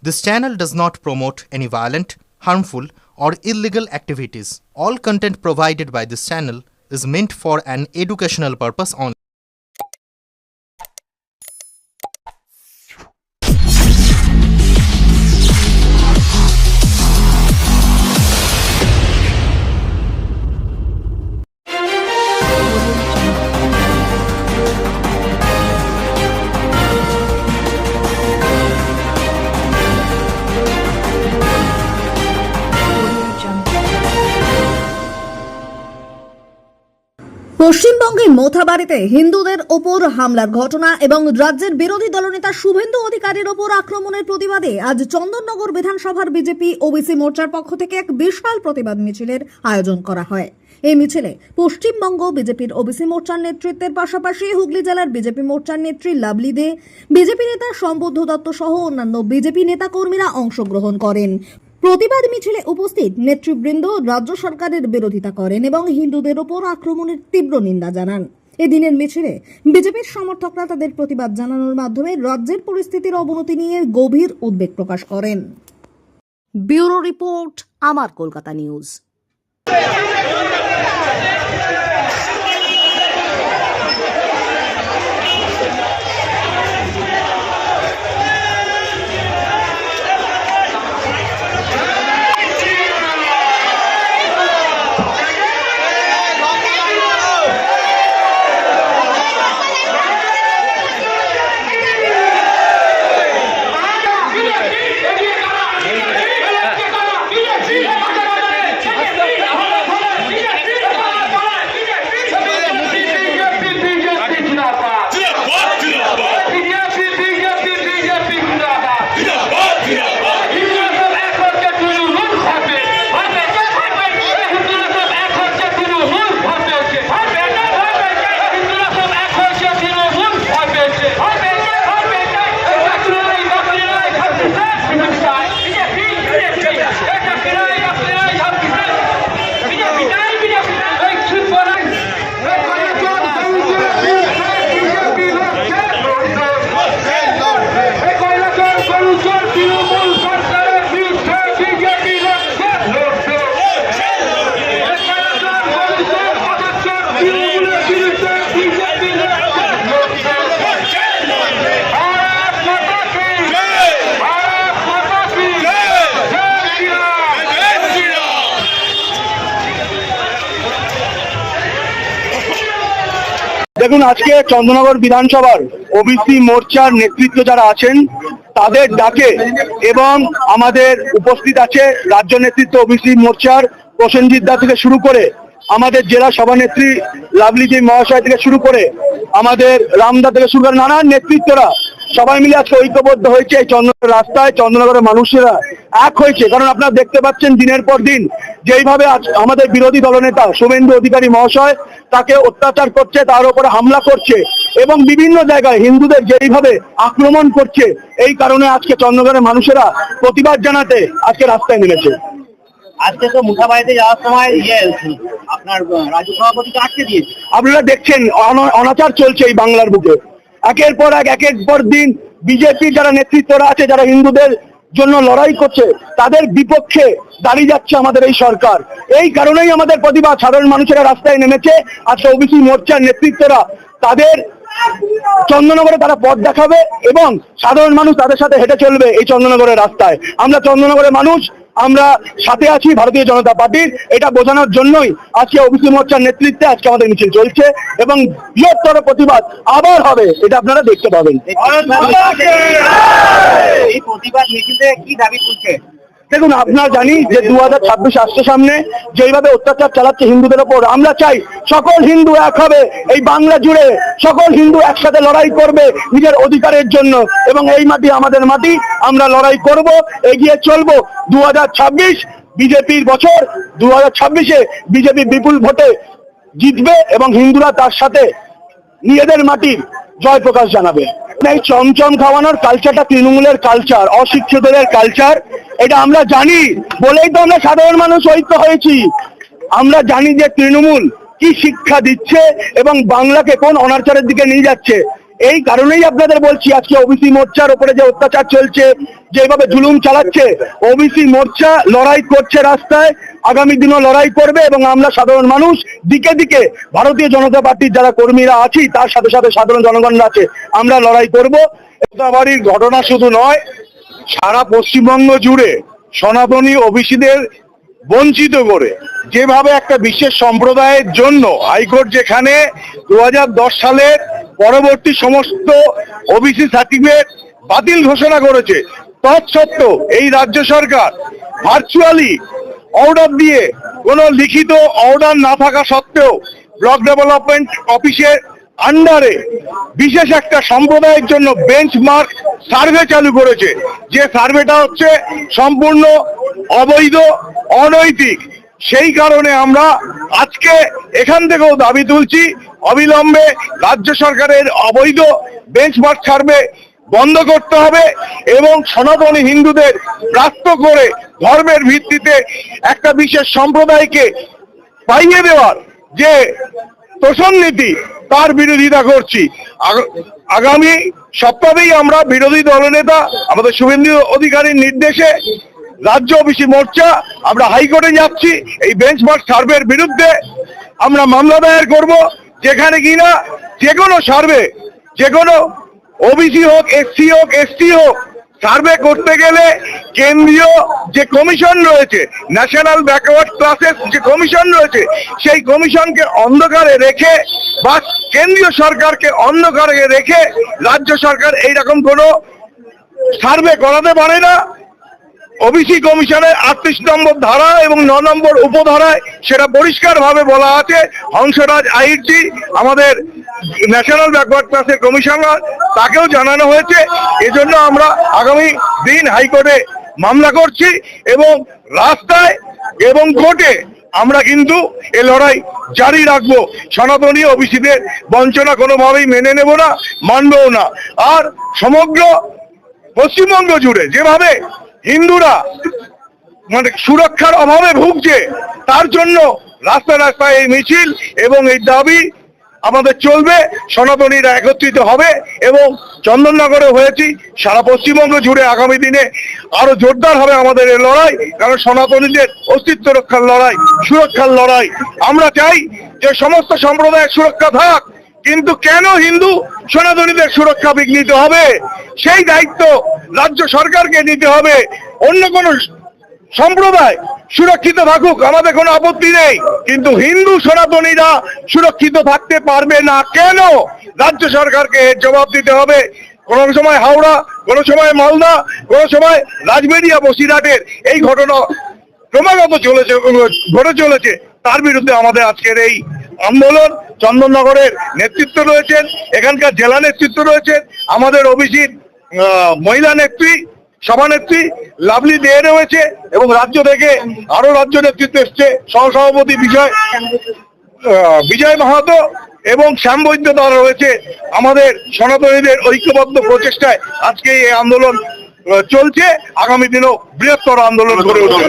This channel does not promote any violent, harmful, or illegal activities. All content provided by this channel is meant for an educational purpose only. পশ্চিমবঙ্গে মোথাবাড়িতে হিন্দুদের ওপর হামলার ঘটনা এবং রাজ্যের বিরোধী দলনেতা শুভেন্দু অধিকারীর ওপর আক্রমণের প্রতিবাদে আজ চন্দননগর বিধানসভার বিজেপি ওবিসি মোর্চার পক্ষ থেকে এক বিশাল প্রতিবাদ মিছিলের আয়োজন করা হয়। এই মিছিলে পশ্চিমবঙ্গ বিজেপির ওবিসি মোর্চার নেতৃত্বের পাশাপাশি হুগলি জেলার বিজেপি মোর্চার নেত্রী লাভলি দে, বিজেপি নেতা সম্বুদ্ধ দত্ত সহ অন্যান্য বিজেপি নেতাকর্মীরা অংশগ্রহণ করেন। প্রতিবাদ মিছিলে উপস্থিত নেতৃবৃন্দ রাজ্য সরকারের বিরোধিতা করেন এবং হিন্দুদের ওপর আক্রমণের তীব্র নিন্দা জানান। এদিনের মিছিলে বিজেপির সমর্থকরা তাদের প্রতিবাদ জানানোর মাধ্যমে রাজ্যের পরিস্থিতির অবনতি নিয়ে গভীর উদ্বেগ প্রকাশ করেন। ব্যুরো রিপোর্ট, আমার কলকাতা নিউজ। দেখুন, আজকে চন্দননগর বিধানসভার ওবিসি মোর্চার নেতৃত্ব যারা আছেন তাদের ডাকে এবং আমাদের উপস্থিত আছে রাজ্য নেতৃত্ব ওবিসি মোর্চার প্রসেনজিৎ দা থেকে শুরু করে আমাদের জেলা সভানেত্রী লাভলি জি মহাশয় থেকে শুরু করে আমাদের রামদা থেকে শুরু করে নানান নেতৃত্বরা সবাই মিলে আজকে ঐক্যবদ্ধ হয়েছে। এই চন্দননগর রাস্তায় চন্দননগরের মানুষেরা এক হয়েছে, কারণ আপনারা দেখতে পাচ্ছেন দিনের পর দিন যেইভাবে আমাদের বিরোধী দলনেতা শুভেন্দু অধিকারী মহাশয় তাকে অত্যাচার করছে, তার উপরে হামলা করছে এবং বিভিন্ন জায়গায় হিন্দুদের যেইভাবে আক্রমণ করছে, এই কারণে আজকে চন্দননগরের মানুষেরা প্রতিবাদ জানাতে আজকে রাস্তায় নেমেছে। আজকে তো মুখাবাড়িতে যাওয়ার সময় আপনার রাজ্য সভাপতিকে আটকে দিয়েছে। আপনারা দেখছেন অনাচার চলছে এই বাংলার বুকে। একের পর একের পর দিন বিজেপি যারা নেতৃত্বরা আছে, যারা হিন্দুদের জন্য লড়াই করছে, তাদের বিপক্ষে দাঁড়িয়ে যাচ্ছে আমাদের এই সরকার। এই কারণেই আমাদের প্রতিবাদ, সাধারণ মানুষেরা রাস্তায় নেমেছে। আজকে ওবিসি মোর্চার নেতৃত্বরা তাদের চন্দননগরে তারা পথ দেখাবে এবং সাধারণ মানুষ তাদের সাথে হেঁটে চলবে এই চন্দননগরের রাস্তায়। আমরা চন্দননগরের মানুষ, আমরা সাথে আছি ভারতীয় জনতা পার্টির, এটা বোঝানোর জন্যই আজকে ওবিসি মোর্চার নেতৃত্বে আজকে আমাদের মিছিল চলছে এবং বৃহত্তর প্রতিবাদ আবার হবে, এটা আপনারা দেখতে পাবেন। এই প্রতিবাদ মিছিলে কি দাবি করছে? দেখুন, আপনারা জানি যে 2026 আসছে সামনে, যেইভাবে অত্যাচার চালাচ্ছে হিন্দুদের ওপর, আমরা চাই সকল হিন্দু এক হবে, এই বাংলা জুড়ে সকল হিন্দু একসাথে লড়াই করবে নিজের অধিকারের জন্য এবং এই মাটি আমাদের মাটি, আমরা লড়াই করব, এগিয়ে চলবো। 2026 বিজেপির বছর, 2026-এ বিজেপি বিপুল ভোটে জিতবে এবং হিন্দুরা তার সাথে নিজেদের মাটির জয় প্রকাশ জানাবে। এই চমচম খাওয়ানোর কালচারটা তৃণমূলের কালচার, অশিক্ষিতদের কালচার, এটা আমরা জানি বলেই তো আমরা সাধারণ মানুষ ঐক্য হয়েছি। আমরা জানি যে তৃণমূল কি শিক্ষা দিচ্ছে এবং বাংলাকে কোন অনাচারের দিকে নিয়ে যাচ্ছে। এই কারণেই আপনাদের বলছি আজকে ওবিসি মোর্চার উপরে যে অত্যাচার চলছে, যেভাবে জুলুম চালাচ্ছে, ওবিসি মোর্চা লড়াই করছে রাস্তায়, আগামী দিনও লড়াই করবে এবং আমরা সাধারণ মানুষ দিকে দিকে ভারতীয় জনতা পার্টির যারা কর্মীরা আছি তার সাথে সাথে সাধারণ জনগণরা আছে, আমরা লড়াই করব। মোথাবাড়ির ঘটনা শুধু নয়, সারা পশ্চিমবঙ্গ জুড়ে সনাতনী ওবিসিদের বঞ্চিত করে যেভাবে একটা বিশেষ সম্প্রদায়ের জন্য হাইকোর্ট যেখানে 2010 সালের পরবর্তী সমস্ত ওবিসি সার্টিফিকেট বাতিল ঘোষণা করেছে, তৎসত্ত্বেও এই রাজ্য সরকার ভার্চুয়ালি অর্ডার দিয়ে কোনো লিখিত অর্ডার না থাকা সত্ত্বেও ব্লক ডেভেলপমেন্ট অফিসের আন্ডারে বিশেষ একটা সম্প্রদায়ের জন্য বেঞ্চমার্ক সার্ভে চালু করেছে, যে সার্ভেটা হচ্ছে সম্পূর্ণ অবৈধ, অনৈতিক। সেই কারণে আমরা আজকে এখান থেকেও দাবি তুলছি, অবিলম্বে রাজ্য সরকারের অবৈধ বেঞ্চমার্ক সার্ভে বন্ধ করতে হবে এবং সনাতনী হিন্দুদের ব্রাত্য করে ধর্মের ভিত্তিতে একটা বিশেষ সম্প্রদায়কে পাইয়ে দেওয়ার যে তোষণ নীতি, তার বিরোধিতা করছি। আগামী সপ্তাহেই আমরা বিরোধী দলনেতা আমাদের শুভেন্দু অধিকারীর নির্দেশে রাজ্য ওবিসি মোর্চা আমরা হাইকোর্টে যাচ্ছি। এই বেঞ্চমার্ক সার্ভের বিরুদ্ধে আমরা মামলা দায়ের করব, যেখানে কিনা যে কোনো সার্ভে, যে কোনো ওবিসি হোক, এসসি হোক, এসটি হোক, সার্ভে করতে গেলে কেন্দ্রীয় যে কমিশন রয়েছে, ন্যাশনাল ব্যাকওয়ার্ড ক্লাসেস যে কমিশন রয়েছে, সেই কমিশনকে অন্ধকারে রেখে বা কেন্দ্রীয় সরকারকে অন্ধকারে রেখে রাজ্য সরকার এইরকম কোনো সার্ভে করাতে পারে না। ওবিসি কমিশনের 38 নম্বর ধারা এবং 9 নম্বর উপধারায় সেটা পরিষ্কারভাবে বলা আছে। হংসরাজ আইচি আমাদের ন্যাশনাল ব্যাকওয়ার্ড ক্লাসের কমিশনার, তাকেও জানানো হয়েছে। এজন্য আমরা আগামী দিন হাইকোর্টে মামলা করছি এবং রাস্তায় এবং কোর্টে আমরা কিন্তু এ লড়াই জারি রাখবো। সনাতনী ওবিসিদের বঞ্চনা কোনোভাবেই মেনে নেব না, মানবও না। আর সমগ্র পশ্চিমবঙ্গ জুড়ে যেভাবে হিন্দুরা মানে সুরক্ষার অভাবে ভুগছে, তার জন্য রাস্তায় রাস্তায় এই মিছিল এবং এই দাবি আমাদের চলবে। সনাতনীরা একত্রিত হবে এবং চন্দননগরে হয়েছি, সারা পশ্চিমবঙ্গ জুড়ে আগামী দিনে আরো জোরদার হবে আমাদের এই লড়াই, কারণ সনাতনীদের অস্তিত্ব রক্ষার লড়াই, সুরক্ষার লড়াই। আমরা চাই যে সমস্ত সম্প্রদায়ের সুরক্ষা থাক, কিন্তু কেন হিন্দু সনাতনীদের সুরক্ষা বিঘ্নিত হবে? সেই দায়িত্ব রাজ্য সরকারকে নিতে হবে। অন্য কোন সম্প্রদায় সুরক্ষিত থাকুক, আমাদের কোনো আপত্তি নেই, কিন্তু হিন্দু সনাতনীরা সুরক্ষিত থাকতে পারবে না কেন? রাজ্য সরকারকে এর জবাব দিতে হবে। কোনো সময় হাওড়া, কোনো সময় মালদা, কোনো সময় রাজবেরিয়া, বসিরহাটের এই ঘটনা ক্রমাগত ঘটে চলেছে। তার বিরুদ্ধে আমাদের আজকের এই আন্দোলন। চন্দননগরের নেতৃত্ব রয়েছেন, এখানকার জেলা নেতৃত্ব রয়েছেন, আমাদের ওবিসির মহিলা নেত্রী, সভানেত্রী লাভলি দে রয়েছে এবং রাজ্য থেকে আরো রাজ্য নেতৃত্ব এসছে, সহসভাপতি বিজয় মাহাতো এবং শ্যাম বৈদ্য দ্বারা রয়েছে। আমাদের সনাতনীদের ঐক্যবদ্ধ প্রচেষ্টায় আজকে এই আন্দোলন চলছে, আগামী দিনেও বৃহত্তর আন্দোলন গড়ে উঠবে।